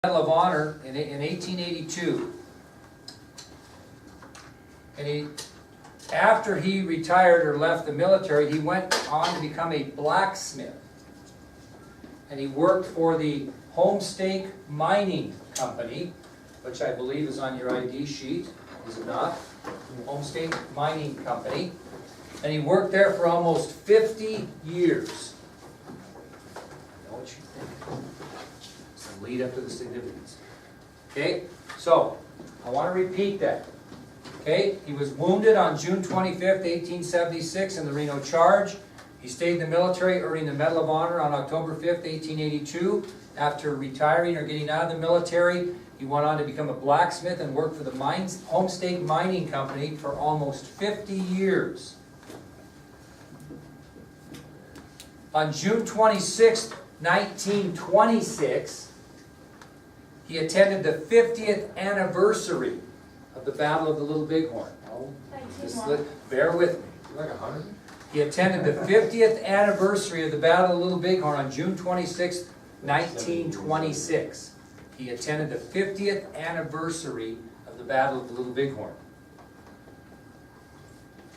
Medal of Honor in 1882, and after he retired or left the military, he went on to become a blacksmith, and he worked for the Homestake Mining Company, which I believe is on your ID sheet, is it not? Homestake Mining Company, and he worked there for almost 50 years. Know what you think? Lead up to the significance. Okay, so I want to repeat that. Okay, he was wounded on June 25th, 1876 in the Reno Charge. He stayed in the military, earning the Medal of Honor on October 5th, 1882. After retiring or getting out of the military, he went on to become a blacksmith and worked for the Homestake Mining Company for almost 50 years. On June 26th, 1926, he attended the 50th anniversary of the Battle of the Little Bighorn. Oh, bear with me. Like 100? He attended the 50th anniversary of the Battle of the Little Bighorn on June 26, 1926. He attended the 50th anniversary of the Battle of the Little Bighorn.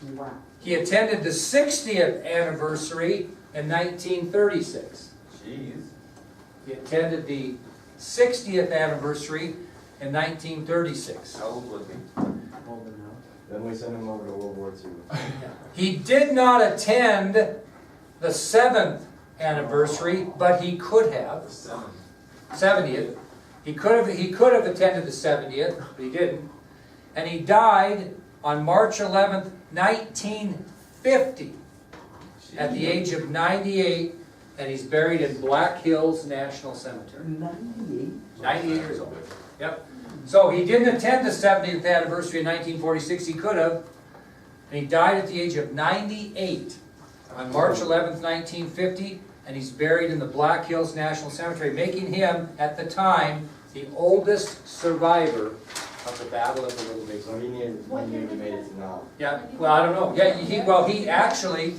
Wow. He attended the 60th anniversary in 1936. Jeez. He attended the 60th anniversary in 1936. How old was he? Old enough. Then we sent him over to World War II. He did not attend the 7th anniversary, but he could have. 70th. He could have attended the 70th, but he didn't. And he died on March 11th, 1950, at the age of 98, and he's buried in Black Hills National Cemetery. 98? 98 years old. Yep. So he didn't attend the 70th anniversary in 1946. He could have. And he died at the age of 98 on March 11th, 1950. And he's buried in the Black Hills National Cemetery, making him, at the time, the oldest survivor of the Battle of the Little Bighorn. So he nearly made it to now. Yeah, well, I don't know. Yeah, he actually,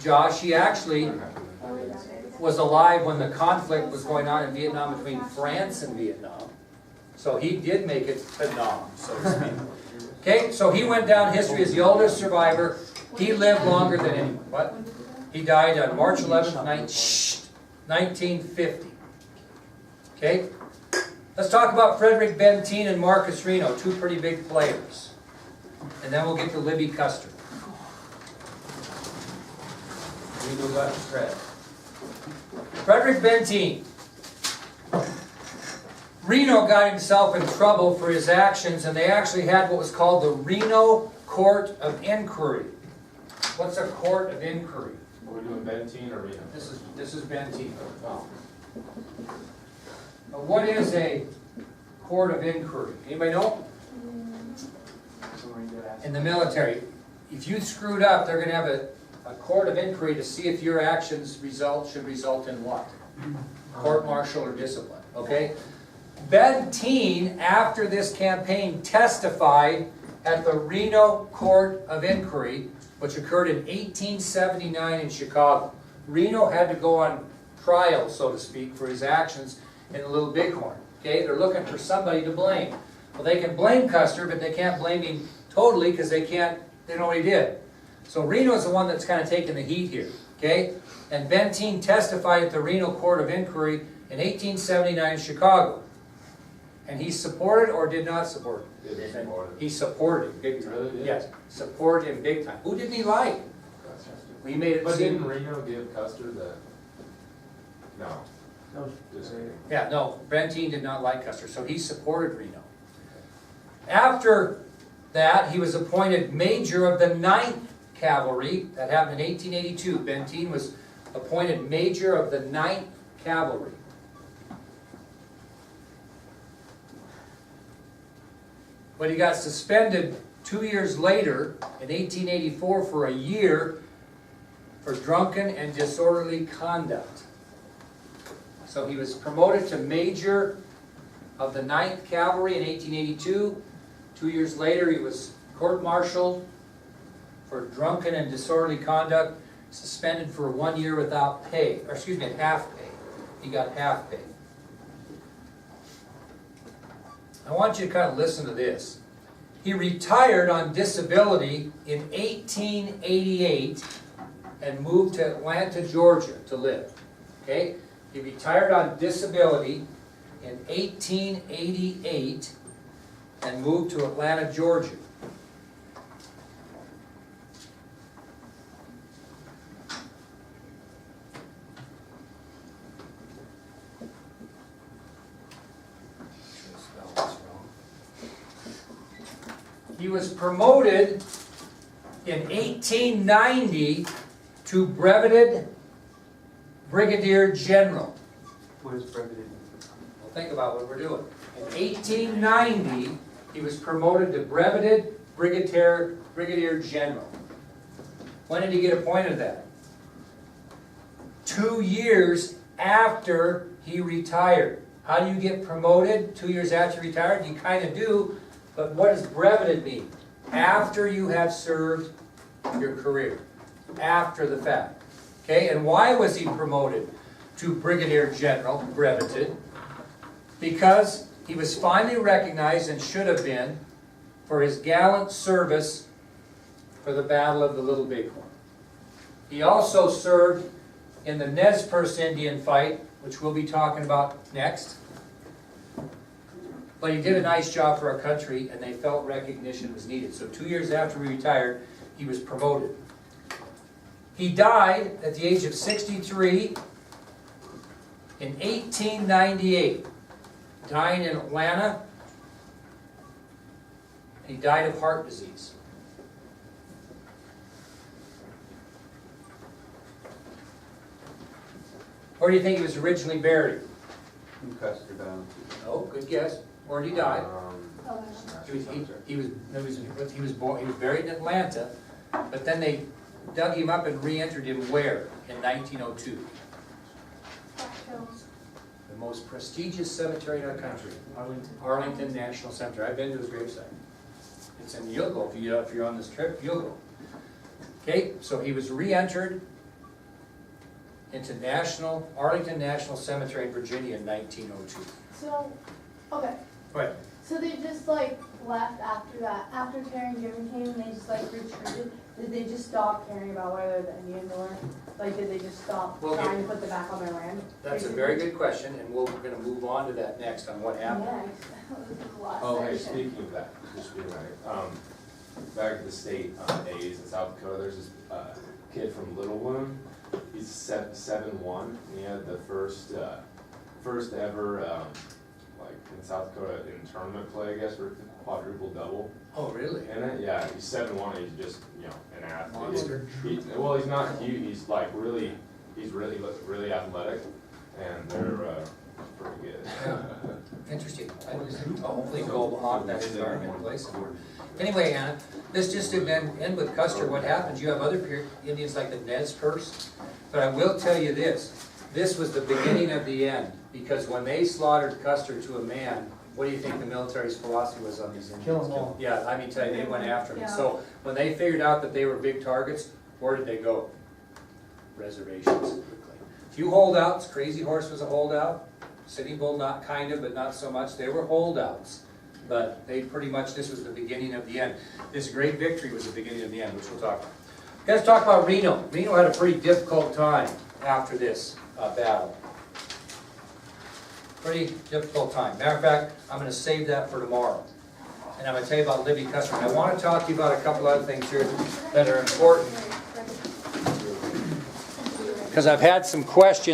Josh, he actually was alive when the conflict was going on in Vietnam between France and Vietnam. So he did make it to Nam, so to speak. Okay, so he went down history as the oldest survivor. He lived longer than anyone. What? He died on March 11th, 1950. Okay? Let's talk about Frederick Benteen and Marcus Reno, two pretty big players. And then we'll get to Libby Custer. Reno got his credit. Frederick Benteen. Reno got himself in trouble for his actions, and they actually had what was called the Reno Court of Inquiry. What's a court of inquiry? Are we doing Benteen or Reno? This is Benteen. Oh. Now, what is a court of inquiry? Anybody know? In the military, if you screwed up, they're going to have a court of inquiry to see if your actions should result in what? Court-martial or discipline. Okay? Benteen, after this campaign, testified at the Reno Court of Inquiry, which occurred in 1879 in Chicago. Reno had to go on trial, so to speak, for his actions in the Little Bighorn. Okay? They're looking for somebody to blame. Well, they can blame Custer, but they can't blame him totally because they know what he did. So Reno's the one that's kind of taking the heat here. Okay? And Benteen testified at the Reno Court of Inquiry in 1879 in Chicago. And he supported or did not support him? He supported him big time. Really did? Yes, supported him big time. Who didn't he like? He made it But seem... didn't Reno give Custer the... No. No. Just kidding. Yeah, no, Benteen did not like Custer, so he supported Reno. After that, he was appointed Major of the 9th Cavalry. That happened in 1882. Benteen was appointed Major of the 9th Cavalry. But he got suspended 2 years later, in 1884, for a year for drunken and disorderly conduct. So he was promoted to Major of the 9th Cavalry in 1882. 2 years later, he was court-martialed for drunken and disorderly conduct, suspended for 1 year without pay, or excuse me, half pay. He got half pay. I want you to kind of listen to this. He retired on disability in 1888 and moved to Atlanta, Georgia to live. Okay? He retired on disability in 1888 and moved to Atlanta, Georgia. He was promoted in 1890 to breveted brigadier general. What is breveted? Well, think about what we're doing. In 1890, he was promoted to breveted brigadier general. When did he get appointed that? 2 years after he retired. How do you get promoted 2 years after you retired? You kind of do, but what does breveted mean? After you have served your career. After the fact. Okay, and why was he promoted to brigadier general, breveted? Because he was finally recognized, and should have been, for his gallant service for the Battle of the Little Bighorn. He also served in the Nez Perce Indian fight, which we'll be talking about next. But he did a nice job for our country, and they felt recognition was needed. So 2 years after he retired, he was promoted. He died at the age of 63 in 1898, dying in Atlanta. He died of heart disease. Where do you think he was originally buried? In Custer down. Oh, good guess. Where did he die? He was buried in Atlanta, but then they dug him up and re-entered him where? In 1902. The most prestigious cemetery in our country. Arlington National Cemetery. I've been to his gravesite. It's in, you'll go, if you're on this trip, you'll go. Okay, so he was re-entered into Arlington National Cemetery in Virginia in 1902. So, okay. Right. So they just like left after that. After Thanksgiving came, they just like retreated. Did they just stop caring about whether the Indians were? Like, did they just stop Well, trying to put them back on their land? That's a very good question, and we're going to move on to that next on what happened. Yeah, this is the last Oh, hey, section. speaking of that, just being right, back at the state days in South Dakota, there's this kid from Little Wound. He's 7'1", and he had the first ever, like in South Dakota in tournament play, I guess, for quadruple double. Oh, really? In it, yeah, he's 7'1", he's just, you know, an athlete. Monster. Well, he's not cute, he's like really athletic, and they're pretty good. Interesting. Hopefully go on that environment place. Anyway, Anna, this just to end with Custer. What happens? You have other Indians like the Nez Perce, but I will tell you this. This was the beginning of the end, because when they slaughtered Custer to a man, what do you think the military's philosophy was on these Indians? Kill them all. Yeah, I mean, tell you, they went after them. Yeah. So when they figured out that they were big targets, where did they go? Reservations, quickly. Few holdouts. Crazy Horse was a holdout. Sitting Bull, not kind of, but not so much. They were holdouts. But they pretty much, this was the beginning of the end. This great victory was the beginning of the end, which we'll talk about. Let's talk about Reno. Reno had a pretty difficult time after this battle. Pretty difficult time. Matter of fact, I'm going to save that for tomorrow. And I'm going to tell you about Libby Custer. I want to talk to you about a couple other things here that are important. Because I've had some questions.